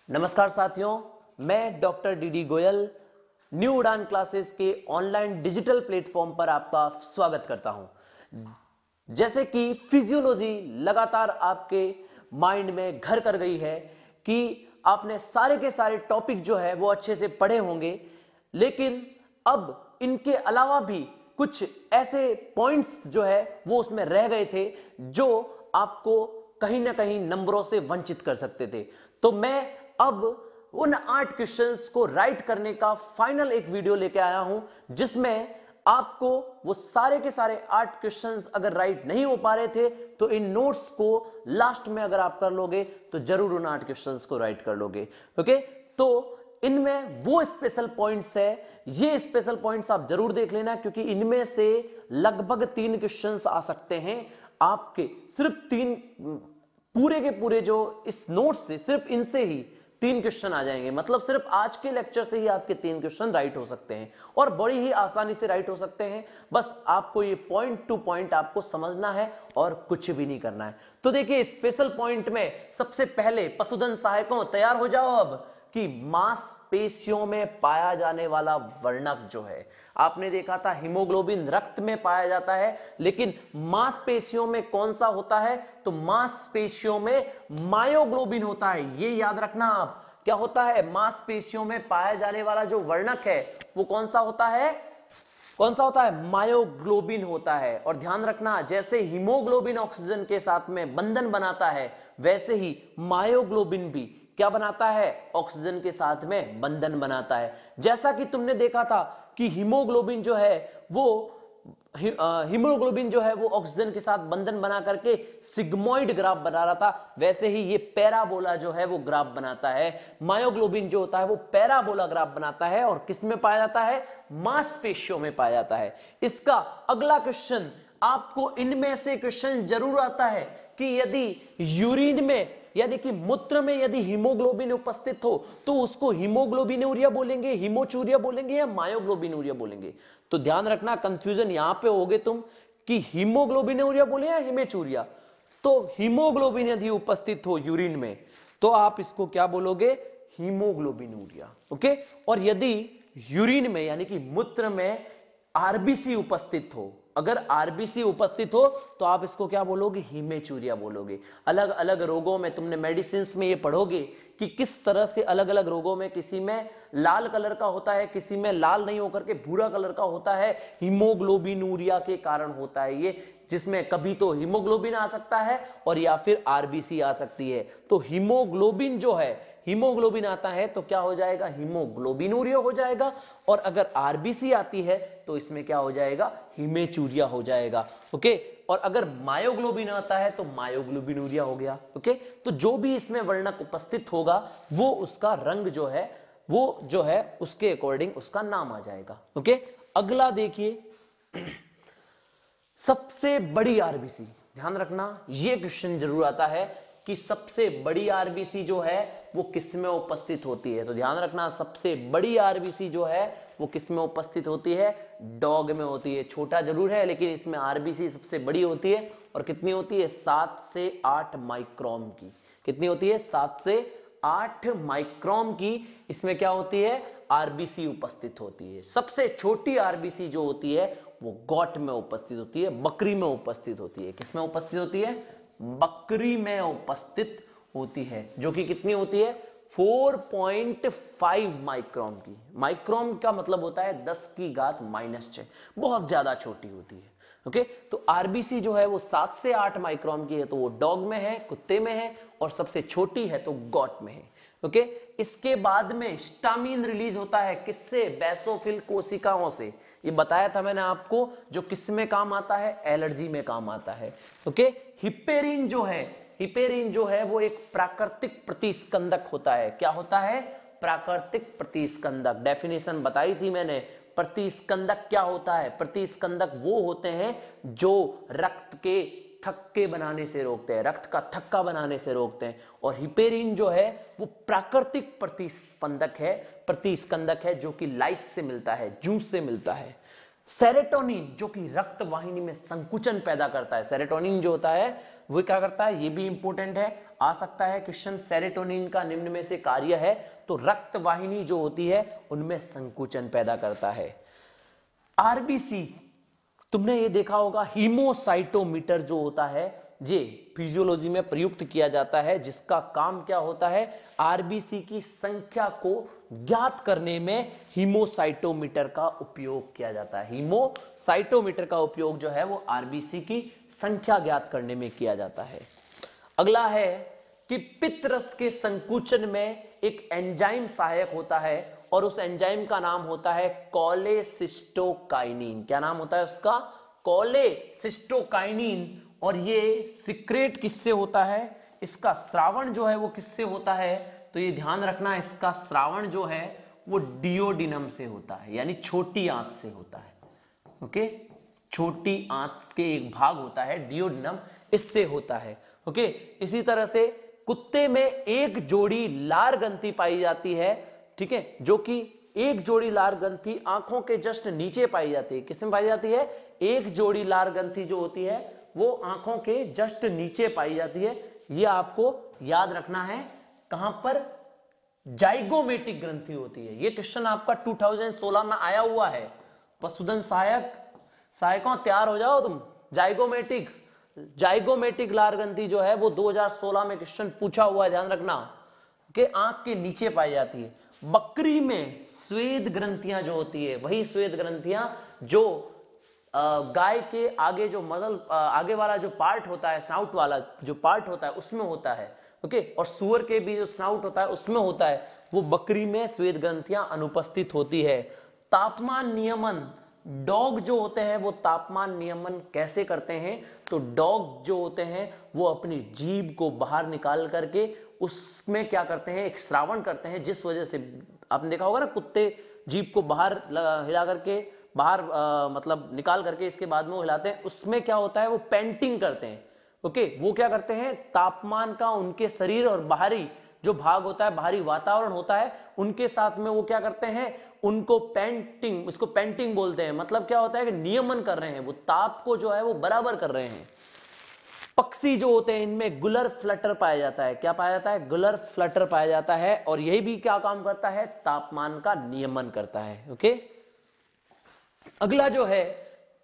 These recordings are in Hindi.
नमस्कार साथियों, मैं डॉक्टर डी गोयल न्यू उड़ान क्लासेस के ऑनलाइन डिजिटल प्लेटफॉर्म पर आपका स्वागत करता हूं। जैसे कि फिजियोलॉजी लगातार आपके माइंड में घर कर गई है कि आपने सारे के सारे टॉपिक जो है वो अच्छे से पढ़े होंगे, लेकिन अब इनके अलावा भी कुछ ऐसे पॉइंट्स जो है वो उसमें रह गए थे जो आपको कहीं ना कहीं नंबरों से वंचित कर सकते थे। तो मैं अब उन 8 क्वेश्चंस को राइट करने का फाइनल एक वीडियो लेके आया हूं, जिसमें आपको वो सारे के सारे 8 क्वेश्चंस अगर राइट नहीं हो पा रहे थे तो इन नोट्स को लास्ट में अगर आप कर लोगे तो जरूर उन 8 क्वेश्चंस को राइट कर लोगे। ओके, तो इनमें वो स्पेशल पॉइंट्स है, ये स्पेशल पॉइंट्स आप जरूर देख लेना, क्योंकि इनमें से लगभग 3 क्वेश्चंस आ सकते हैं आपके। सिर्फ 3 पूरे के पूरे जो इस नोट्स से सिर्फ इनसे ही 3 क्वेश्चन आ जाएंगे। मतलब सिर्फ आज के लेक्चर से ही आपके 3 क्वेश्चन राइट हो सकते हैं और बड़ी ही आसानी से राइट हो सकते हैं। बस आपको ये पॉइंट टू पॉइंट आपको समझना है और कुछ भी नहीं करना है। तो देखिए, स्पेशल पॉइंट में सबसे पहले पशुधन सहायकों तैयार हो जाओ अब कि मांसपेशियों में पाया जाने वाला वर्णक जो है, आपने देखा था हीमोग्लोबिन रक्त में पाया जाता है, लेकिन मांसपेशियों में कौन सा होता है? तो मांसपेशियों में मायोग्लोबिन होता है। ये याद रखना आप, क्या होता है? मांसपेशियों में पाया जाने वाला जो वर्णक है वो कौन सा होता है? कौन सा होता है? मायोग्लोबिन होता है। और ध्यान रखना, जैसे हीमोग्लोबिन ऑक्सीजन के साथ में बंधन बनाता है, वैसे ही मायोग्लोबिन भी क्या बनाता है? ऑक्सीजन के साथ में बंधन बनाता है। जैसा कि तुमने देखा था कि हीमोग्लोबिन जो है वो ऑक्सीजन के साथ बंधन बना करके सिग्मोइड ग्राफ बना रहा था, वैसे ही ये पैराबोला जो है वो ग्राफ बनाता है। मायोग्लोबिन जो होता है वो पैराबोला ग्राफ बनाता है और किस में पाया जाता है? मांसपेशियों में पाया जाता है। इसका अगला क्वेश्चन, आपको इनमें से क्वेश्चन जरूर आता है कि यदि यूरिन में यानी कि मूत्र में यदि हीमोग्लोबिन उपस्थित हो तो उसको हीमोग्लोबिनूरिया बोलेंगे, हीमोचूरिया बोलेंगे या मायोग्लोबिनूरिया बोलेंगे? तो ध्यान रखना, कंफ्यूजन यहां पे होगे तुम कि हीमोग्लोबिनूरिया बोले या हीमेचूरिया। तो हीमोग्लोबिन यदि उपस्थित हो यूरिन में तो आप इसको क्या बोलोगे? हीमोग्लोबिनूरिया। ओके, और यदि यूरिन में यानी कि मूत्र में आरबीसी उपस्थित हो, अगर आरबीसी उपस्थित हो तो आप इसको क्या बोलोगे? हीमेचूरिया बोलोगे। अलग अलग रोगों में तुमने मेडिसिन में ये पढ़ोगे कि किस तरह से अलग अलग रोगों में किसी में लाल कलर का होता है, किसी में लाल नहीं होकर के भूरा कलर का होता है। हीमोग्लोबिनूरिया के कारण होता है ये, जिसमें कभी तो हीमोग्लोबिन आ सकता है और या फिर आरबीसी आ सकती है। तो हीमोग्लोबिन जो है, हीमोग्लोबिन आता है तो क्या हो जाएगा? हीमोग्लोबिनूरिया हो जाएगा। और अगर आरबीसी आती है तो इसमें क्या हो जाएगा? हीमेचूरिया हो जाएगा। ओके, और अगर मायोग्लोबिन आता है तो मायोग्लोबिनूरिया हो गया। ओके, तो जो भी इसमें वर्णक उपस्थित होगा वो उसका रंग जो है उसके अकॉर्डिंग उसका नाम आ जाएगा। ओके, अगला देखिए, सबसे बड़ी आरबीसी। ध्यान रखना, ये क्वेश्चन जरूर आता है कि सबसे बड़ी आरबीसी जो है वो किस में उपस्थित होती है? तो ध्यान रखना, सबसे बड़ी आरबीसी जो है वो किस में उपस्थित होती है? डॉग में होती है। छोटा जरूर है लेकिन इसमें आरबीसी सबसे बड़ी होती है। और कितनी होती है? 7 से 8 माइक्रोम की। कितनी होती है? 7 से 8 माइक्रोम की इसमें क्या होती है? आरबीसी उपस्थित होती है। सबसे छोटी आरबीसी जो होती है वो गॉट में उपस्थित होती है, बकरी में उपस्थित होती है। किसमें उपस्थित होती है? बकरी में उपस्थित होती है, जो कि कितनी होती है? 4.5 माइक्रोम की। माइक्रोम का मतलब होता है 10 की घात -6, बहुत ज्यादा छोटी होती है। ओके, तो आरबीसी जो है वो 7 से 8 माइक्रोम की है, तो वो डॉग में है, कुत्ते में है, और सबसे छोटी है तो गॉट में है। ओके, इसके बाद में स्टामिन रिलीज होता है, किससे? बेसोफिल कोशिकाओं से। ये बताया था मैंने आपको, जो किस में काम आता है? एलर्जी में काम आता है। ओके, हिपेरिन जो है वो एक प्राकृतिक प्रतिस्कंदक होता है। क्या होता है? प्राकृतिक प्रतिस्कंदक। डेफिनेशन बताई थी मैंने। प्रतिस्कंदक क्या होता है? प्रतिस्कंदक वो होते हैं जो रक्त के थक्के बनाने से रोकते हैं, रक्त का थक्का बनाने से रोकते हैं। और हिपेरिन जो है वो प्राकृतिक प्रतिस्कंदक है जो कि लाइस से मिलता है, जूस से मिलता है। सेरोटोनिन जो कि रक्त वाहिनी में संकुचन पैदा करता है, सेरोटोनिन जो होता है वो क्या करता है, ये भी इंपॉर्टेंट है, आ सकता है क्वेश्चन, सेरोटोनिन का निम्न में से कार्य है, तो रक्त वाहिनी जो होती है उनमें संकुचन पैदा करता है। आरबीसी, तुमने ये देखा होगा, हीमोसाइटोमीटर जो होता है ये फिजियोलॉजी में प्रयुक्त किया जाता है, जिसका काम क्या होता है, आरबीसी की संख्या को ज्ञात करने में हीमोसाइटोमीटर का उपयोग किया जाता है। हीमोसाइटोमीटर का उपयोग जो है वो आरबीसी की संख्या ज्ञात करने में किया जाता है। अगला है कि पित्तरस के संकुचन में एक एंजाइम सहायक होता है और उस एंजाइम का नाम होता है कोलेसिस्टोकाइनिन। क्या नाम होता है उसका, कोलेसिस्टोकाइनिन। और ये सिक्रेट किससे होता है, इसका स्रावण जो है वो किससे होता है, तो ये ध्यान रखना, इसका स्रावण जो है वो डियोडिनम से होता है, यानी छोटी आंत से होता है। ओके, छोटी आंत के एक भाग होता है डियोडिनम, इससे होता है। ओके, इसी तरह से कुत्ते में एक जोड़ी लार ग्रंथि पाई जाती है, ठीक है, जो कि एक जोड़ी लार ग्रंथि आंखों के जस्ट नीचे पाई जाती है। किसमें पाई जाती है, एक जोड़ी लार ग्रंथि जो होती है वो आंखों के जस्ट नीचे पाई जाती है। ये आपको याद रखना है, कहां पर, जाइगोमेटिक ग्रंथि होती है। ये क्वेश्चन आपका 2016 में आया हुआ है। पशुधन सहायकों तैयार हो जाओ तुम। जाइगोमेटिक लार ग्रंथि जो है वो 2016 में क्वेश्चन पूछा हुआ है, ध्यान रखना, कि आंख के नीचे पाई जाती है। बकरी में स्वेद ग्रंथियां जो होती है, वही स्वेद ग्रंथियां जो गाय के आगे जो मसल, आगे वाला जो पार्ट होता है, स्नाउट वाला जो पार्ट होता है उसमें होता है। ओके, और सुअर के भी जो स्नाउट होता है उसमें होता है, वो बकरी में श्वेत ग्रंथियां अनुपस्थित होती है। तापमान नियमन, डॉग जो होते हैं वो तापमान नियमन कैसे करते हैं, तो डॉग जो होते हैं वो अपनी जीभ को बाहर निकाल करके उसमें क्या करते हैं, एक श्रावण करते हैं, जिस वजह से आपने देखा होगा ना, कुत्ते जीभ को बाहर हिला करके, बाहर मतलब निकाल करके इसके बाद में वो हिलाते हैं, उसमें क्या होता है, वो पेंटिंग करते हैं। ओके, वो क्या करते हैं, तापमान का उनके शरीर और बाहरी जो भाग होता है, बाहरी वातावरण होता है, उनके साथ में वो क्या करते हैं, उनको पेंटिंग, उसको पेंटिंग बोलते हैं। मतलब क्या होता है कि नियमन कर रहे हैं, वो ताप को जो है वो बराबर कर रहे हैं। पक्षी जो होते हैं इनमें गुलर फ्लटर पाया जाता है। क्या पाया जाता है, गुलर फ्लटर पाया जाता है, और यही भी क्या काम करता है, तापमान का नियमन करता है। ओके, अगला जो है,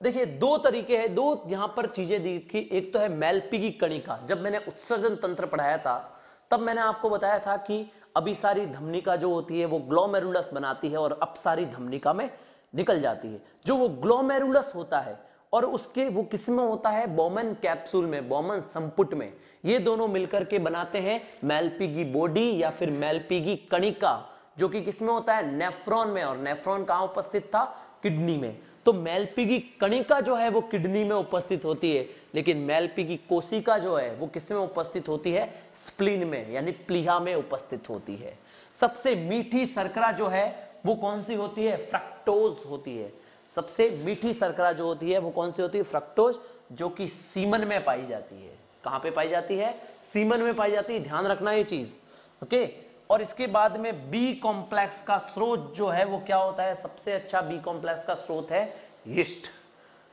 देखिए दो तरीके हैं, दो यहां पर चीजें देखी। एक तो है मेलपीगी कणिका। जब मैंने उत्सर्जन तंत्र पढ़ाया था तब मैंने आपको बताया था कि अभिसारी धमनिका जो होती है वो ग्लोमेरुलस बनाती है और अपसारी धमनिका में निकल जाती है। जो वो ग्लोमेरुलस होता है और उसके वो किसमें होता है, बोमन कैप्सूल में, बोमन संपुट में, ये दोनों मिलकर के बनाते हैं मेलपीगी बॉडी या फिर मेलपीगी कणिका, जो कि किसमें होता है, नेफ्रॉन में। और नेफ्रॉन कहां उपस्थित था, किडनी में। तो मेलपीगी कणिका जो है वो किडनी में उपस्थित होती है, लेकिन मेलपीगी कोशिका जो है वो किसमें उपस्थित होती है, स्प्लीन में, यानी प्लीहा में उपस्थित होती है। सबसे मीठी शर्करा जो है वो कौन सी होती है, फ्रक्टोज होती है। सबसे मीठी शर्करा जो होती है वो कौन सी होती है, फ्रक्टोज, जो कि सीमन में पाई जाती है। कहां पे पाई जाती है, सीमन में पाई जाती है, ध्यान रखना ये चीज। ओके, और इसके बाद में बी कॉम्प्लेक्स का स्रोत जो है वो क्या होता है, सबसे अच्छा बी कॉम्प्लेक्स का स्रोत है यीस्ट।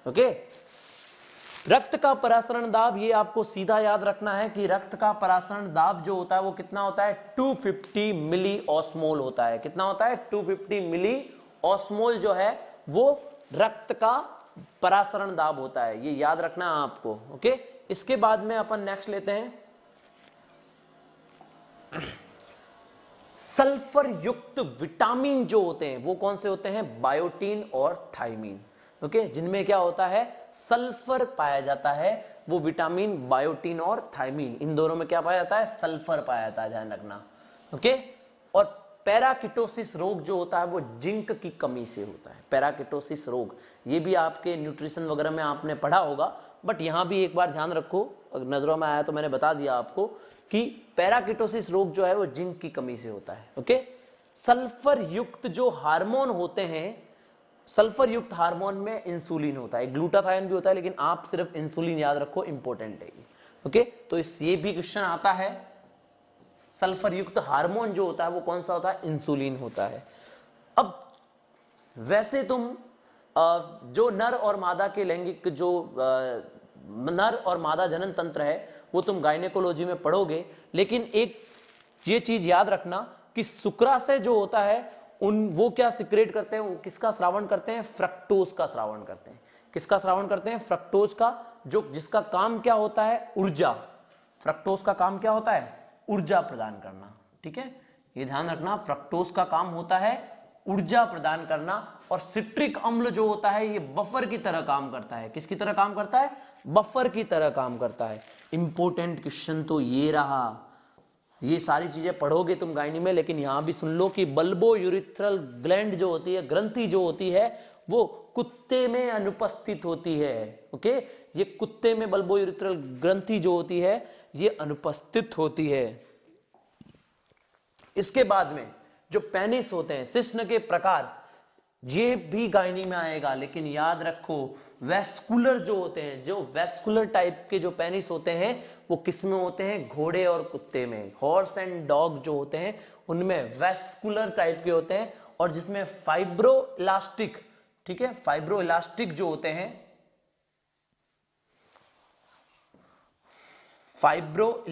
ओके, रक्त का परासरण दाब, ये आपको सीधा याद रखना है कि रक्त का परासरण दाब जो होता है वो कितना होता है, 250 मिली ऑस्मोल होता है। कितना होता है, 250 मिली ऑस्मोल जो है वो रक्त का परासरण दाब होता है, ये याद रखना है आपको। ओके, इसके बाद में अपन नेक्स्ट लेते हैं सल्फर युक्त विटामिन जो होते हैं वो कौन से होते हैं, बायोटीन और थायमीन। ओके, जिनमें क्या होता है, सल्फर पाया जाता है, वो विटामिन बायोटीन और थायमीन, इन दोनों में क्या पाया जाता है, सल्फर पाया जाता है, ध्यान रखना। ओके, और पैराकिटोसिस रोग जो होता है वो जिंक की कमी से होता है। पैराकिटोसिस रोग, ये भी आपके न्यूट्रिशन वगैरह में आपने पढ़ा होगा, बट यहां भी एक बार ध्यान रखो, नजरों में आया तो मैंने बता दिया आपको कि पैराकिटोसिस रोग जो है वो जिंक की कमी से होता है। ओके, सल्फर युक्त जो हार्मोन होते हैं, सल्फर युक्त हार्मोन में इंसुलिन होता है, ग्लूटाथायोन भी होता है, लेकिन आप सिर्फ इंसुलिन याद रखो, इंपॉर्टेंट है। ओके, तो इस ये भी क्वेश्चन आता है, सल्फर युक्त हार्मोन जो होता है वो कौन सा होता है, इंसुलिन होता है। अब वैसे तुम जो नर और मादा के लैंगिक जो नर और मादा जनन तंत्र है वो तुम गायनेकोलॉजी में पढ़ोगे, लेकिन एक ये चीज याद रखना कि शुक्राशय जो होता है वो क्या सिक्रेट करते हैं, वो किसका स्रावण करते हैं, फ्रक्टोज का स्रावण करते हैं। किसका स्रावण करते हैं, फ्रक्टोज का, जो जिसका काम क्या होता है, ऊर्जा। फ्रक्टोज का काम क्या होता है, ऊर्जा प्रदान करना। ठीक है, ये ध्यान रखना, फ्रक्टोज का काम होता है ऊर्जा प्रदान करना, और सिट्रिक अम्ल जो होता है ये बफर की तरह काम करता है। किसकी तरह काम करता है, बफर की तरह काम करता है। इंपॉर्टेंट क्वेश्चन तो ये रहा, ये सारी चीजें पढ़ोगे तुम गायनी में, लेकिन यहां भी सुन लो कि बल्बो यूरिथ्रल ग्लैंड जो होती है, ग्रंथि जो होती है, वो कुत्ते में अनुपस्थित होती है। ओके, ये कुत्ते में बल्बो यूरिथ्रल ग्रंथि जो होती है ये अनुपस्थित होती है। इसके बाद में जो पेनिस होते हैं, शिश्न के प्रकार, ये भी गायनी में आएगा, लेकिन याद रखो वेस्कुलर जो होते हैं, जो वेस्कुलर टाइप के जो पेनिस होते हैं वो किस में होते हैं, घोड़े और कुत्ते में। हॉर्स एंड डॉग जो होते हैं उनमें वेस्कुलर टाइप के होते हैं, और जिसमें फाइब्रो इलास्टिक, ठीक है, फाइब्रो इलास्टिक जो होते हैं, फाइब्रो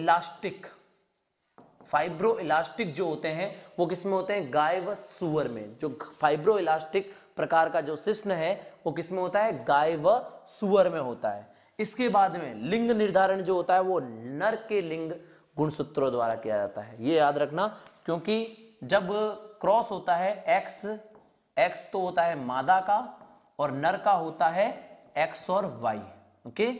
इलास्टिक जो होते हैं वो किसमें होते हैं, गाय व सुअर में। जो फाइब्रो इलास्टिक प्रकार का जो शिश्न है वो किसमें होता है, गाय व सुअर में होता है। इसके बाद में लिंग निर्धारण जो होता है वो नर के लिंग गुणसूत्रों द्वारा किया जाता है। ये याद रखना, क्योंकि जब क्रॉस होता है एक्स तो होता है मादा का, और नर का होता है एक्स और वाई। ओके,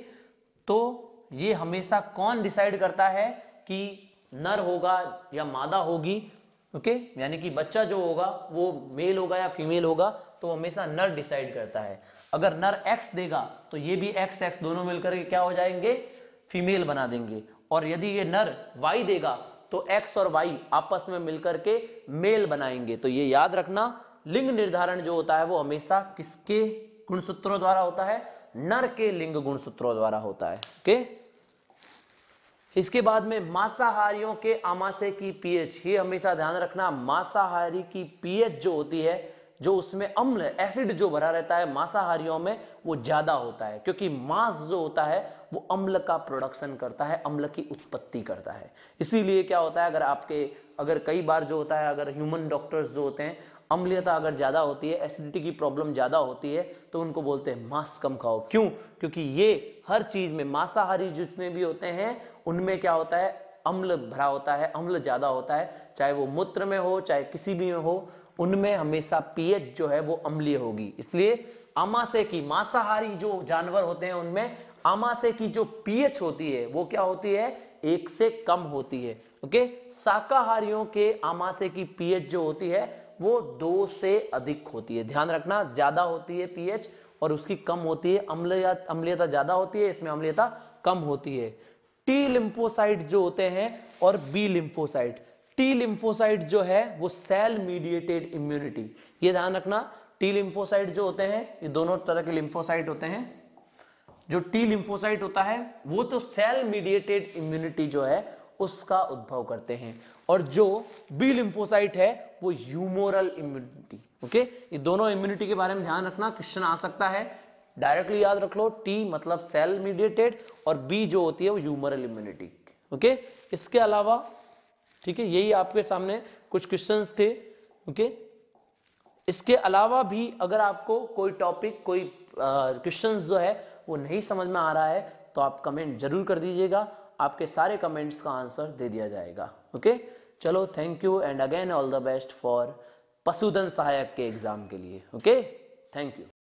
तो ये हमेशा कौन डिसाइड करता है कि नर होगा या मादा होगी। ओके, यानी कि बच्चा जो होगा वो मेल होगा या फीमेल होगा, तो हमेशा नर डिसाइड करता है। अगर नर एक्स देगा तो ये भी एक्स एक्स दोनों मिलकर के क्या हो जाएंगे, फीमेल बना देंगे। और यदि ये नर वाई देगा तो एक्स और वाई आपस में मिलकर के मेल बनाएंगे। तो ये याद रखना, लिंग निर्धारण जो होता है वो हमेशा किसके गुणसूत्रों द्वारा होता है, नर के लिंग गुणसूत्रों द्वारा होता है। ओके, इसके बाद में मांसाहारियों के आमाशय की पीएच, ये हमेशा ध्यान रखना, मांसाहारी की पीएच जो होती है, जो उसमें अम्ल एसिड जो भरा रहता है मांसाहारियों में वो ज्यादा होता है, क्योंकि मांस जो होता है वो अम्ल का प्रोडक्शन करता है, अम्ल की उत्पत्ति करता है। इसीलिए क्या होता है, अगर कई बार जो होता है, अगर ह्यूमन डॉक्टर्स जो होते हैं, अम्लीयता अगर ज्यादा होती है, एसिडिटी की प्रॉब्लम ज्यादा होती है, तो उनको बोलते हैं मांस कम खाओ। क्यों, क्योंकि ये हर चीज में मांसाहारी जितने भी होते हैं उनमें क्या होता है, अम्ल भरा होता है, अम्ल ज्यादा होता है, चाहे वो मूत्र में हो चाहे किसी भी में हो, उनमें हमेशा पीएच जो है वो अम्लीय होगी। इसलिए आमाशय की, मांसाहारी जो जानवर होते हैं उनमें आमाशय की जो पीएच होती है वो क्या होती है, 1 से कम होती है। ओके, शाकाहारियों के आमाशय की पीएच जो होती है वो 2 से अधिक होती है। ध्यान रखना, ज्यादा होती है पीएच और उसकी कम होती है, अम्लीयता ज्यादा होती है, इसमें अम्लीयता कम होती है। टी लिम्फोसाइट जो होते हैं और बी लिम्फोसाइट, टी लिम्फोसाइट जो है वो सेल मीडिएटेड इम्यूनिटी, ये ध्यान रखना। टी लिम्फोसाइट जो होते हैं ये दोनों तरह के लिम्फोसाइट होते हैं। जो टी लिम्फोसाइट होता है वो तो सेल मीडिएटेड इम्यूनिटी जो है उसका उद्भव करते हैं, और जो बी लिम्फोसाइट है वो ह्यूमोरल इम्यूनिटी। ओके, ये दोनों इम्यूनिटी के बारे में ध्यान रखना, क्वेश्चन आ सकता है, डायरेक्टली याद रख लो, टी मतलब सेल मीडिएटेड और बी जो होती है वो ह्यूमरल इम्यूनिटी। ओके, इसके अलावा ठीक है, यही आपके सामने कुछ क्वेश्चंस थे। ओके, इसके अलावा भी अगर आपको कोई टॉपिक, कोई क्वेश्चंस जो है वो नहीं समझ में आ रहा है तो आप कमेंट जरूर कर दीजिएगा, आपके सारे कमेंट्स का आंसर दे दिया जाएगा। ओके, चलो, thank you and again all the best for पशुधन सहायक के एग्जाम के लिए। Okay, thank you.